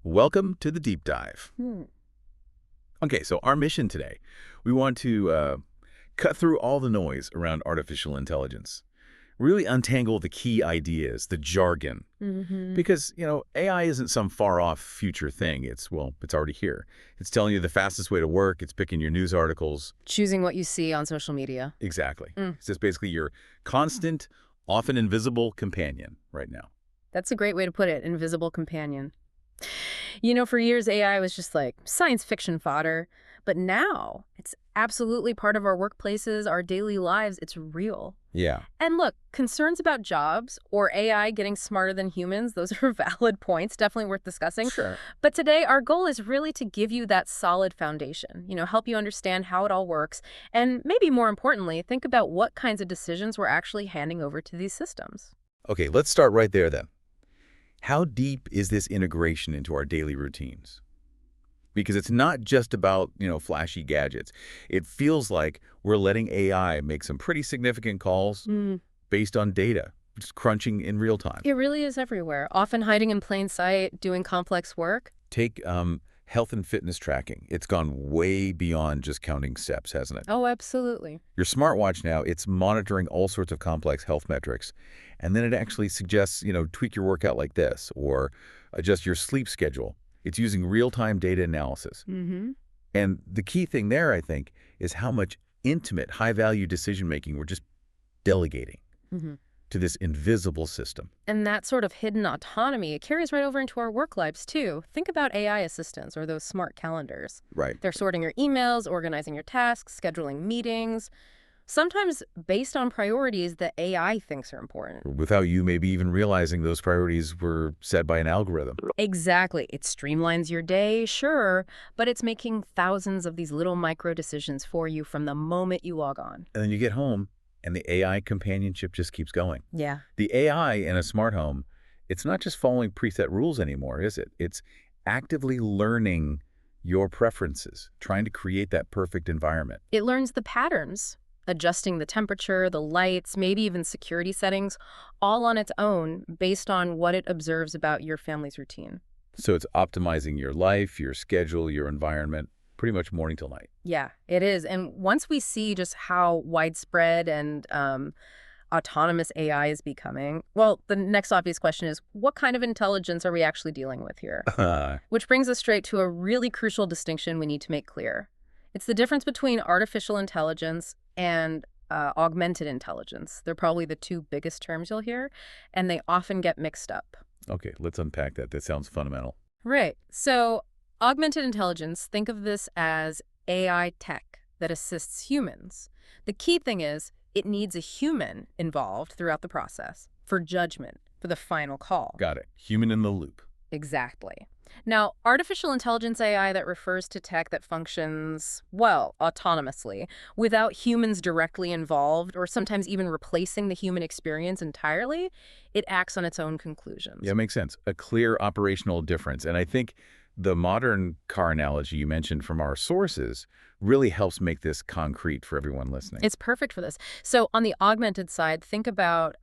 Welcome to the deep dive. Okay, so our mission today, we want to cut through all the noise around artificial intelligence, really untangle the key ideas, the jargon, Mm-hmm. because, AI isn't some far-off future thing. It's already here. It's telling you the fastest way to work. It's picking your news articles. Choosing what you see on social media. Exactly. Mm. It's just basically your constant, often invisible companion right now. That's a great way to put it, invisible companion. For years, AI was just like science fiction fodder. But now, it's absolutely part of our workplaces, our daily lives. It's real. Yeah. And look, concerns about jobs or AI getting smarter than humans, those are valid points, definitely worth discussing. Sure. But today, our goal is really to give you that solid foundation, help you understand how it all works, and maybe more importantly, think about what kinds of decisions we're actually handing over to these systems. Okay, let's start right there then. How deep is this integration into our daily routines? Because it's not just about, flashy gadgets. It feels like we're letting AI make some pretty significant calls based on data, just crunching in real time. It really is everywhere, often hiding in plain sight, doing complex work. Take health and fitness tracking. It's gone way beyond just counting steps, hasn't it? Oh, absolutely. Your smartwatch now, it's monitoring all sorts of complex health metrics. And then it actually suggests, tweak your workout like this or adjust your sleep schedule. It's using real-time data analysis. Mm-hmm. And the key thing there, I think, is how much intimate, high-value decision-making we're just delegating Mm-hmm. to this invisible system. And that sort of hidden autonomy, it carries right over into our work lives, too. Think about AI assistants or those smart calendars. Right. They're sorting your emails, organizing your tasks, scheduling meetings, sometimes based on priorities that AI thinks are important. Without you maybe even realizing those priorities were set by an algorithm. Exactly. It streamlines your day, sure, but it's making thousands of these little micro decisions for you from the moment you log on. And then you get home, and the AI companionship just keeps going. Yeah. The AI in a smart home, it's not just following preset rules anymore, is it? It's actively learning your preferences, trying to create that perfect environment. It learns the patterns, adjusting the temperature, the lights, maybe even security settings, all on its own based on what it observes about your family's routine. So it's optimizing your life, your schedule, your environment, pretty much morning till night. Yeah, it is. And once we see just how widespread and autonomous AI is becoming, well, the next obvious question is, what kind of intelligence are we actually dealing with here? Which brings us straight to a really crucial distinction we need to make clear. It's the difference between artificial intelligence and augmented intelligence. They're probably the two biggest terms you'll hear, and they often get mixed up. Okay, let's unpack that. That sounds fundamental. Right. So augmented intelligence, think of this as AI tech that assists humans. The key thing is it needs a human involved throughout the process for judgment, for the final call. Got it. Human in the loop. Exactly. Now, artificial intelligence AI that refers to tech that functions, well, autonomously, without humans directly involved or sometimes even replacing the human experience entirely, it acts on its own conclusions. Yeah, makes sense. A clear operational difference. And I think the modern car analogy you mentioned from our sources really helps make this concrete for everyone listening. It's perfect for this. So on the augmented side, think about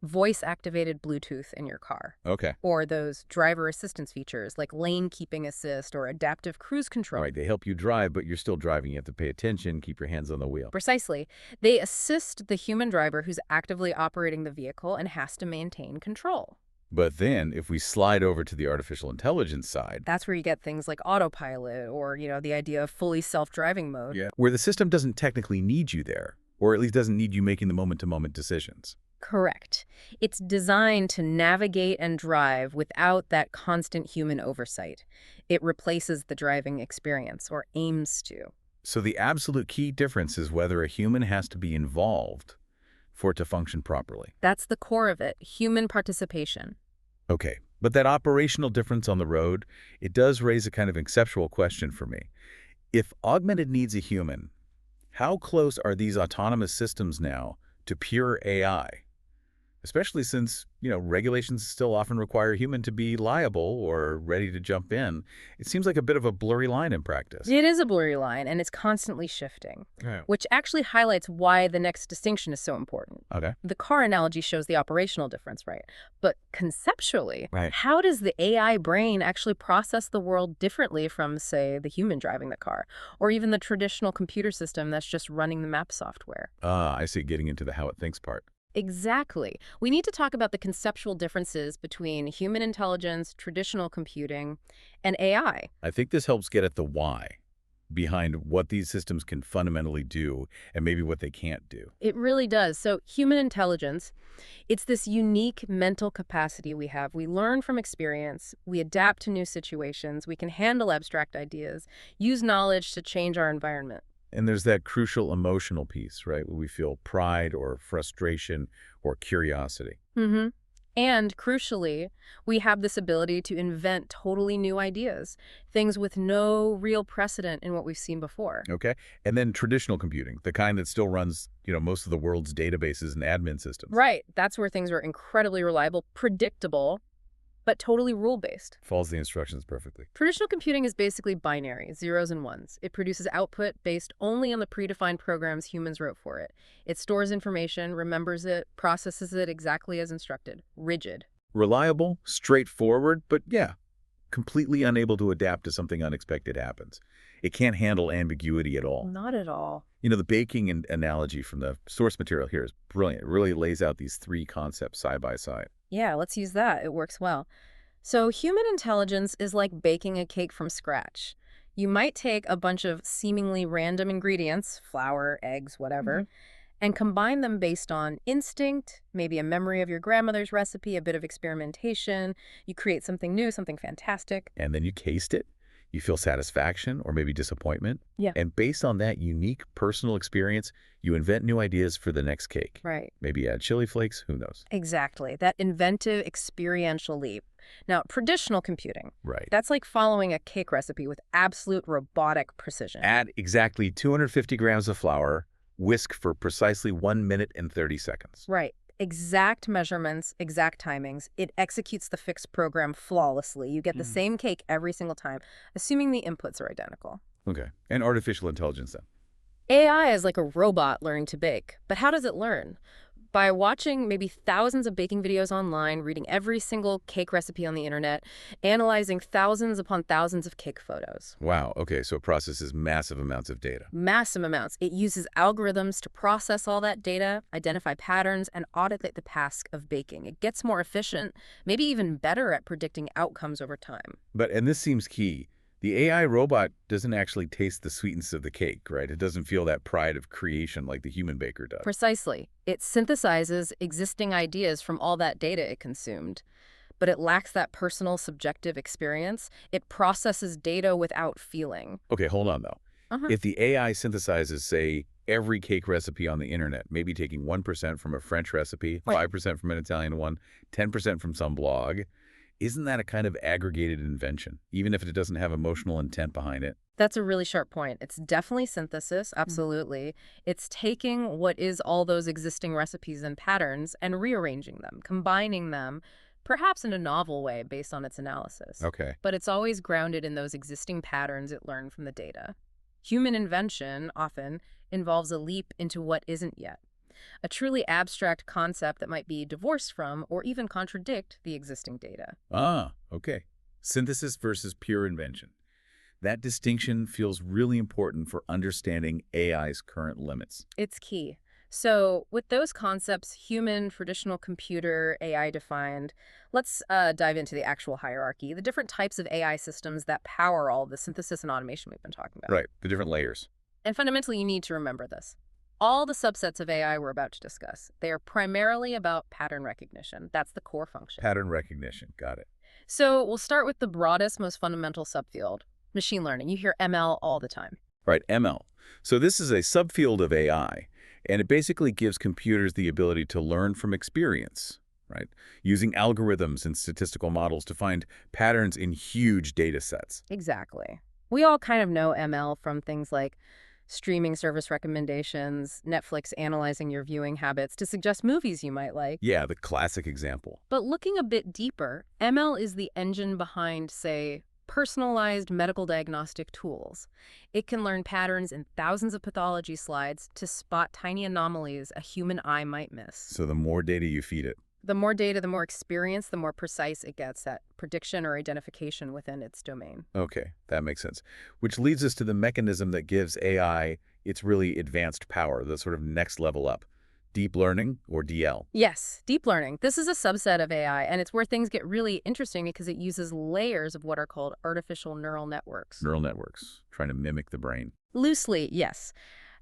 voice-activated Bluetooth in your car. Okay. Or those driver assistance features like lane keeping assist or adaptive cruise control. Right. They help you drive, but you're still driving. You have to pay attention, keep your hands on the wheel. Precisely. They assist the human driver who's actively operating the vehicle and has to maintain control. But then if we slide over to the artificial intelligence side, That's where you get things like autopilot or, the idea of fully self-driving mode. where the system doesn't technically need you there, or at least doesn't need you making the moment-to-moment decisions. Correct. It's designed to navigate and drive without that constant human oversight. It replaces the driving experience, or aims to. So the absolute key difference is whether a human has to be involved for it to function properly. That's the core of it, human participation. Okay, but that operational difference on the road, it does raise a kind of conceptual question for me. If augmented needs a human, how close are these autonomous systems now to pure AI? especially since, regulations still often require a human to be liable or ready to jump in. It seems like a bit of a blurry line in practice. It is a blurry line, and it's constantly shifting, Yeah. which actually highlights why the next distinction is so important. Okay. The car analogy shows the operational difference, right? But conceptually, Right. how does the AI brain actually process the world differently from, say, the human driving the car, or even the traditional computer system that's just running the map software? Ah, I see, getting into the how it thinks part. Exactly. We need to talk about the conceptual differences between human intelligence, traditional computing, and AI. I think this helps get at the why behind what these systems can fundamentally do and maybe what they can't do. It really does. So human intelligence, it's this unique mental capacity we have. We learn from experience, we adapt to new situations, we can handle abstract ideas, use knowledge to change our environment. And there's that crucial emotional piece, right, where we feel pride or frustration or curiosity. Mm-hmm. And crucially, we have this ability to invent totally new ideas, things with no real precedent in what we've seen before. Okay? And then traditional computing, the kind that still runs, most of the world's databases and admin systems. Right. That's where things are incredibly reliable, predictable, but totally rule-based. Follows the instructions perfectly. Traditional computing is basically binary, zeros and ones. It produces output based only on the predefined programs humans wrote for it. It stores information, remembers it, processes it exactly as instructed. Rigid. Reliable, straightforward, but yeah, completely unable to adapt to something unexpected happens. It can't handle ambiguity at all. Not at all. The baking analogy from the source material here is brilliant. It really lays out these three concepts side by side. Yeah, let's use that. It works well. So human intelligence is like baking a cake from scratch. You might take a bunch of seemingly random ingredients, flour, eggs, whatever, and combine them based on instinct, maybe a memory of your grandmother's recipe, a bit of experimentation. You create something new, something fantastic. And then you taste it. You feel satisfaction or maybe disappointment. Yeah. And based on that unique personal experience, you invent new ideas for the next cake. Right. Maybe add chili flakes, who knows? Exactly. That inventive experiential leap. Now, traditional computing, Right. that's like following a cake recipe with absolute robotic precision. Add exactly 250 grams of flour, whisk for precisely 1 minute and 30 seconds. Right. Exact measurements, exact timings. It executes the fixed program flawlessly. You get the same cake every single time, assuming the inputs are identical. Okay. And artificial intelligence then? AI is like a robot learning to bake. But how does it learn? By watching maybe thousands of baking videos online, reading every single cake recipe on the internet, analyzing thousands upon thousands of cake photos. Wow. Okay. So it processes massive amounts of data. Massive amounts. It uses algorithms to process all that data, identify patterns, and audit the task of baking. It gets more efficient, maybe even better at predicting outcomes over time. And this seems key. The AI robot doesn't actually taste the sweetness of the cake, right? It doesn't feel that pride of creation like the human baker does. Precisely. It synthesizes existing ideas from all that data it consumed, but it lacks that personal, subjective experience. It processes data without feeling. Okay, hold on though. Uh-huh. If the AI synthesizes, say, every cake recipe on the internet, maybe taking 1% from a French recipe, Right. 5% from an Italian one, 10% from some blog, isn't that a kind of aggregated invention, even if it doesn't have emotional intent behind it? That's a really sharp point. It's definitely synthesis, absolutely. It's taking what is all those existing recipes and patterns and rearranging them, combining them, perhaps in a novel way based on its analysis. Okay. But it's always grounded in those existing patterns it learned from the data. Human invention often involves a leap into what isn't yet, a truly abstract concept that might be divorced from or even contradict the existing data. Ah, okay. Synthesis versus pure invention. That distinction feels really important for understanding AI's current limits. It's key. So with those concepts, human, traditional computer, AI-defined, let's dive into the actual hierarchy, the different types of AI systems that power all the synthesis and automation we've been talking about. Right, the different layers. And fundamentally, you need to remember this. All the subsets of AI we're about to discuss, they are primarily about pattern recognition. That's the core function. Pattern recognition, got it. So we'll start with the broadest, most fundamental subfield, machine learning. You hear ML all the time. Right, ML. So this is a subfield of AI, and it basically gives computers the ability to learn from experience, right? Using algorithms and statistical models to find patterns in huge data sets. Exactly. We all kind of know ML from things like Streaming service recommendations, Netflix analyzing your viewing habits to suggest movies you might like. Yeah, the classic example. But looking a bit deeper, ML is the engine behind, say, personalized medical diagnostic tools. It can learn patterns in thousands of pathology slides to spot tiny anomalies a human eye might miss. So the more data you feed it. The more data, the more experience, the more precise it gets at prediction or identification within its domain. Okay, that makes sense. Which leads us to the mechanism that gives AI its really advanced power, the sort of next level up. Deep learning, or DL. Yes, deep learning. This is a subset of AI, and it's where things get really interesting because it uses layers of what are called artificial neural networks. Neural networks, trying to mimic the brain. Loosely, yes.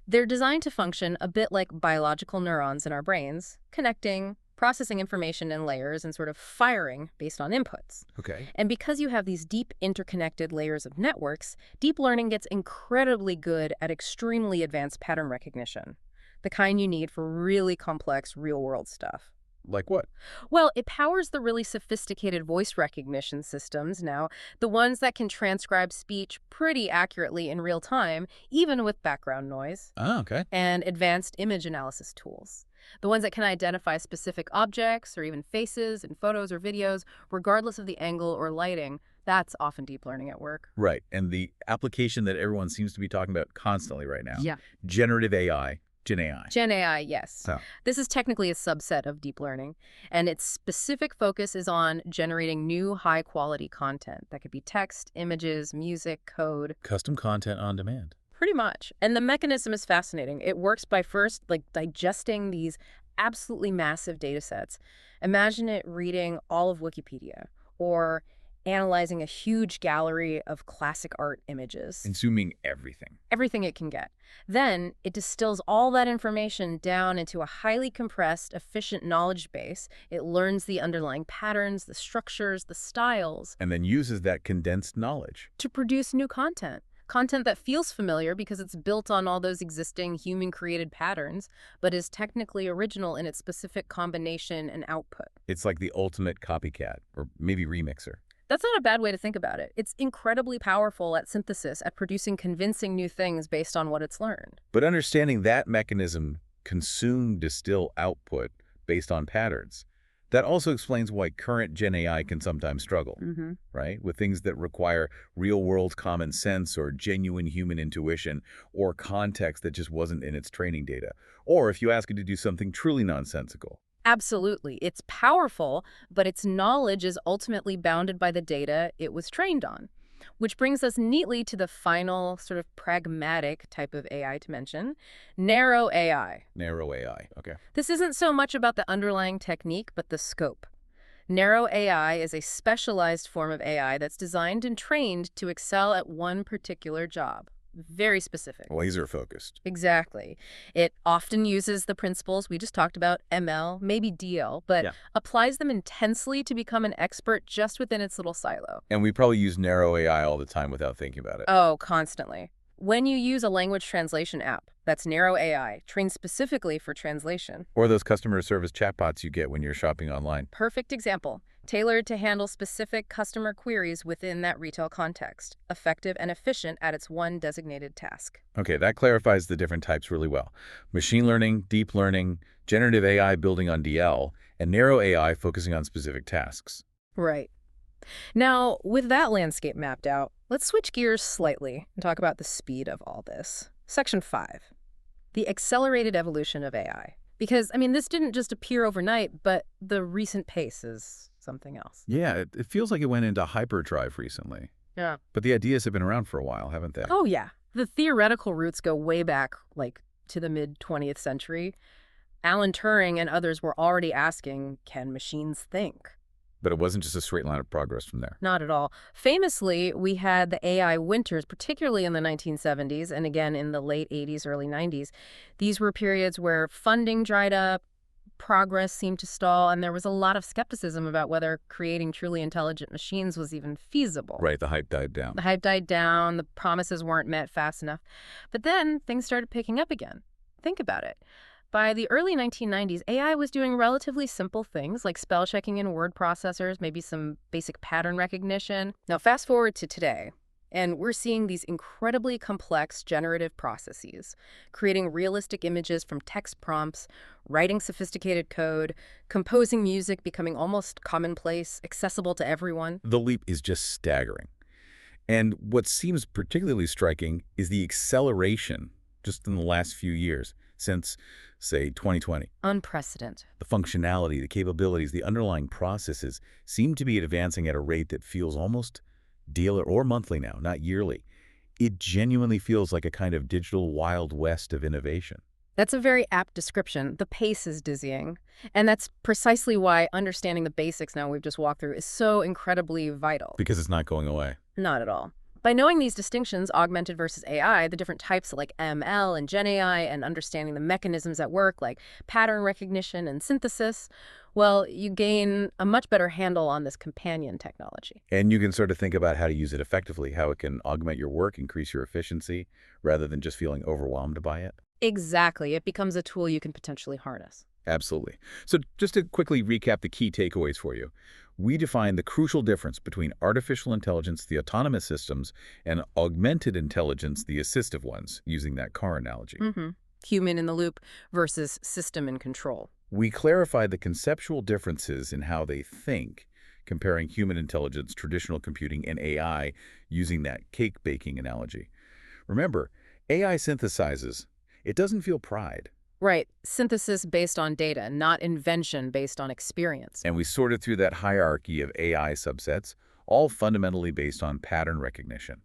They're designed to function a bit like biological neurons in our brains, connecting, processing information in layers, and sort of firing based on inputs. Okay. And because you have these deep interconnected layers of networks, deep learning gets incredibly good at extremely advanced pattern recognition, the kind you need for really complex real-world stuff. Like what? Well, it powers the really sophisticated voice recognition systems now, the ones that can transcribe speech pretty accurately in real time, even with background noise, Oh, okay. and advanced image analysis tools. The ones that can identify specific objects or even faces in photos or videos, regardless of the angle or lighting. That's often deep learning at work. Right, and the application that everyone seems to be talking about constantly right now. Yeah. Generative AI. Gen AI. Gen AI, yes. Oh. This is technically a subset of deep learning, and its specific focus is on generating new high-quality content. That could be text, images, music, code. Custom content on demand. Pretty much. And the mechanism is fascinating. It works by first, digesting these absolutely massive data sets. Imagine it reading all of Wikipedia or analyzing a huge gallery of classic art images. Consuming everything. Everything it can get. Then it distills all that information down into a highly compressed, efficient knowledge base. It learns the underlying patterns, the structures, the styles. And then uses that condensed knowledge To produce new content. Content that feels familiar because it's built on all those existing human-created patterns, but is technically original in its specific combination and output. It's like the ultimate copycat, or maybe remixer. That's not a bad way to think about it. It's incredibly powerful at synthesis, at producing convincing new things based on what it's learned. But understanding that mechanism, consume, distill, output, based on patterns, that also explains why current Gen AI can sometimes struggle, right? With things that require real-world common sense or genuine human intuition or context that just wasn't in its training data. Or if you ask it to do something truly nonsensical. Absolutely. It's powerful, but its knowledge is ultimately bounded by the data it was trained on. Which brings us neatly to the final sort of pragmatic type of AI to mention, narrow AI. Narrow AI, okay. This isn't so much about the underlying technique, but the scope. Narrow AI is a specialized form of AI that's designed and trained to excel at one particular job. Very specific. Laser focused. Exactly. It often uses the principles we just talked about, ML, maybe DL, but applies them intensely to become an expert just within its little silo. And we probably use narrow AI all the time without thinking about it. Oh, constantly. When you use a language translation app, that's narrow AI, trained specifically for translation. Or those customer service chatbots you get when you're shopping online. Perfect example. Tailored to handle specific customer queries within that retail context. Effective and efficient at its one designated task. Okay, that clarifies the different types really well. Machine learning, deep learning, generative AI building on DL, and narrow AI focusing on specific tasks. Right. Now, with that landscape mapped out, let's switch gears slightly and talk about the speed of all this. Section 5. The accelerated evolution of AI. Because, this didn't just appear overnight, but the recent pace is something else. Yeah, it feels like it went into hyperdrive recently. Yeah. But the ideas have been around for a while, haven't they? Oh, yeah. The theoretical roots go way back, to the mid-20th century. Alan Turing and others were already asking, can machines think? But it wasn't just a straight line of progress from there. Not at all. Famously, we had the AI winters, particularly in the 1970s and again in the late 80s, early 90s. These were periods where funding dried up, progress seemed to stall, and there was a lot of skepticism about whether creating truly intelligent machines was even feasible. Right, the hype died down. The hype died down, the promises weren't met fast enough. But then things started picking up again. Think about it. By the early 1990s, AI was doing relatively simple things like spell checking in word processors, maybe some basic pattern recognition. Now, fast forward to today. And we're seeing these incredibly complex generative processes, creating realistic images from text prompts, writing sophisticated code, composing music becoming almost commonplace, accessible to everyone. The leap is just staggering. And what seems particularly striking is the acceleration just in the last few years, since, say, 2020. Unprecedented. The functionality, the capabilities, the underlying processes seem to be advancing at a rate that feels almost daily or monthly now, not yearly. It genuinely feels like a kind of digital Wild West of innovation. That's a very apt description. The pace is dizzying. And that's precisely why understanding the basics now we've just walked through is so incredibly vital. Because it's not going away. Not at all. By knowing these distinctions, augmented versus AI, the different types like ML and Gen AI, and understanding the mechanisms at work like pattern recognition and synthesis, well, you gain a much better handle on this companion technology. And you can sort of think about how to use it effectively, how it can augment your work, increase your efficiency, rather than just feeling overwhelmed by it. Exactly. It becomes a tool you can potentially harness. Absolutely. So just to quickly recap the key takeaways for you, we define the crucial difference between artificial intelligence, the autonomous systems, and augmented intelligence, the assistive ones, using that car analogy. Human in the loop versus system in control. We clarified the conceptual differences in how they think, comparing human intelligence, traditional computing, and AI using that cake baking analogy. Remember, AI synthesizes. It doesn't feel pride. Right. Synthesis based on data, not invention based on experience. And we sorted through that hierarchy of AI subsets, all fundamentally based on pattern recognition.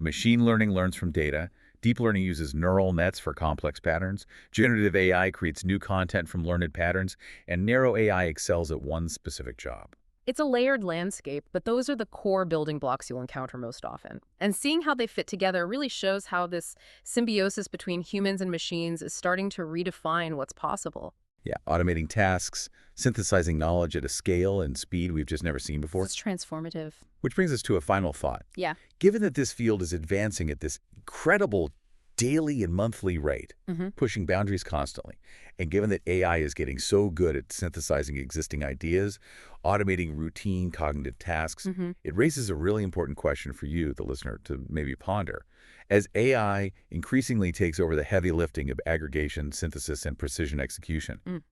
Machine learning learns from data. Deep learning uses neural nets for complex patterns. Generative AI creates new content from learned patterns. And narrow AI excels at one specific job. It's a layered landscape, but those are the core building blocks you'll encounter most often. And seeing how they fit together really shows how this symbiosis between humans and machines is starting to redefine what's possible. Yeah, automating tasks, synthesizing knowledge at a scale and speed we've just never seen before. It's transformative. Which brings us to a final thought. Yeah. Given that this field is advancing at this incredible daily and monthly rate, pushing boundaries constantly, and given that AI is getting so good at synthesizing existing ideas, automating routine cognitive tasks, it raises a really important question for you, the listener, to maybe ponder. As AI increasingly takes over the heavy lifting of aggregation, synthesis, and precision execution,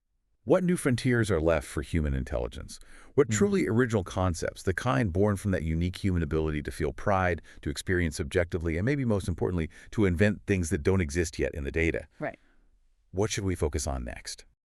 what new frontiers are left for human intelligence? What truly original concepts, the kind born from that unique human ability to feel pride, to experience subjectively, and maybe most importantly, to invent things that don't exist yet in the data? Right. What should we focus on next?